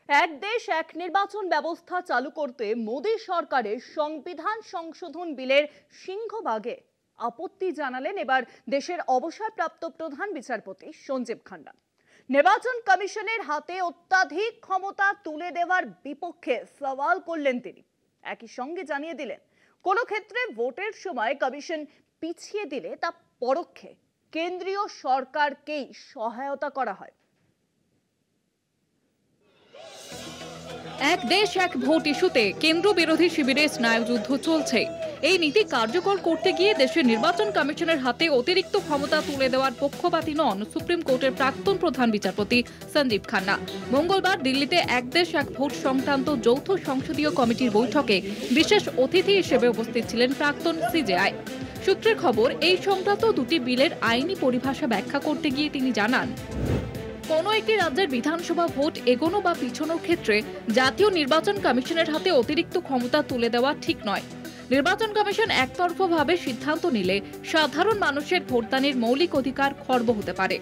এক দেশ এক নির্বাচন ব্যবস্থা চালু করতে মোদী সরকারের সংবিধান সংশোধন বিলের সিংহভাগে আপত্তি জানালেন এবার দেশের অবসরপ্রাপ্ত প্রধান বিচারপতি সঞ্জীব খান্না। নির্বাচন কমিশনের হাতে অত্যাধিক ক্ষমতা তুলে দেওয়ার বিপক্ষে সওয়াল করলেন তিনি। একই সঙ্গে জানিয়ে দিলেন, কোনো ক্ষেত্রে ভোটের সময় কমিশন পিছিয়ে দিলে তা পরোক্ষে কেন্দ্রীয় সরকারকেই সহায়তা করা হয়। এক দেশ এক ভোট ইস্যুতে কেন্দ্র বিরোধী শিবিরের স্নায়ুযুদ্ধ চলছে। এই নীতি কার্যকর করতে গিয়ে দেশের নির্বাচন কমিশনের হাতে অতিরিক্ত ক্ষমতা তুলে দেওয়ার পক্ষপাতী নন সুপ্রিম কোর্টের প্রাক্তন প্রধান বিচারপতি সঞ্জীব খান্না। মঙ্গলবার দিল্লিতে এক দেশ এক ভোট সংক্রান্ত যৌথ সংসদীয় কমিটির বৈঠকে বিশেষ অতিথি হিসেবে উপস্থিত ছিলেন প্রাক্তন সিজেআই। সূত্রের খবর, এই সংক্রান্ত দুটি বিলের আইনি পরিভাষা ব্যাখ্যা করতে গিয়ে তিনি জানান, কোনো একটি রাজ্যের বিধানসভা ভোট এগোনো বা পিছনোর ক্ষেত্রে জাতীয় নির্বাচন কমিশনের হাতে অতিরিক্ত ক্ষমতা তুলে দেওয়া ঠিক নয়। নির্বাচন কমিশন একতরফাভাবে সিদ্ধান্ত নিলে সাধারণ মানুষের ভোটদানের মৌলিক অধিকার খর্ব হতে পারে।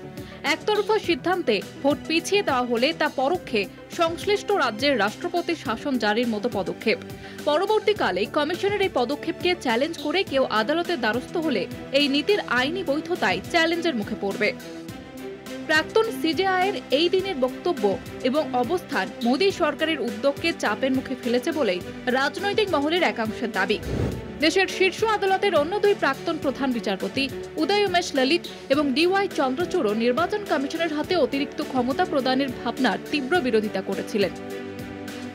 একতরফা সিদ্ধান্তে ভোট পিছিয়ে দেওয়া হলে তা পরোক্ষে সংশ্লিষ্ট রাজ্যের রাষ্ট্রপতির শাসন জারির মতো পদক্ষেপ। পরবর্তীকালে কমিশনের এই পদক্ষেপকে চ্যালেঞ্জ করে কেউ আদালতের দ্বারস্থ হলে এই নীতির আইনি বৈধতায় চ্যালেঞ্জের মুখে পড়বে। প্রাক্তন সিজেআইয়ের এই দিনের বক্তব্য এবং অবস্থান মোদী সরকারের উদ্যোগকে চাপের মুখে ফেলেছে বলেই রাজনৈতিক মহলের একাংশের দাবি। দেশের শীর্ষ আদালতের অন্য দুই প্রাক্তন প্রধান বিচারপতি উদয় উমেশ ললিত এবং ডিওয়াই চন্দ্রচূড় নির্বাচন কমিশনের হাতে অতিরিক্ত ক্ষমতা প্রদানের ভাবনার তীব্র বিরোধিতা করেছিলেন।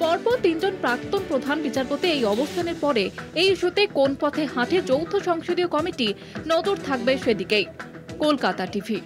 পরপর তিনজন প্রাক্তন প্রধান বিচারপতি এই অবস্থানের পরে এই ইস্যুতে কোন পথে হাঁটে যৌথ সংসদীয় কমিটি, নজর থাকবে সেদিকেই। কলকাতা টিভি।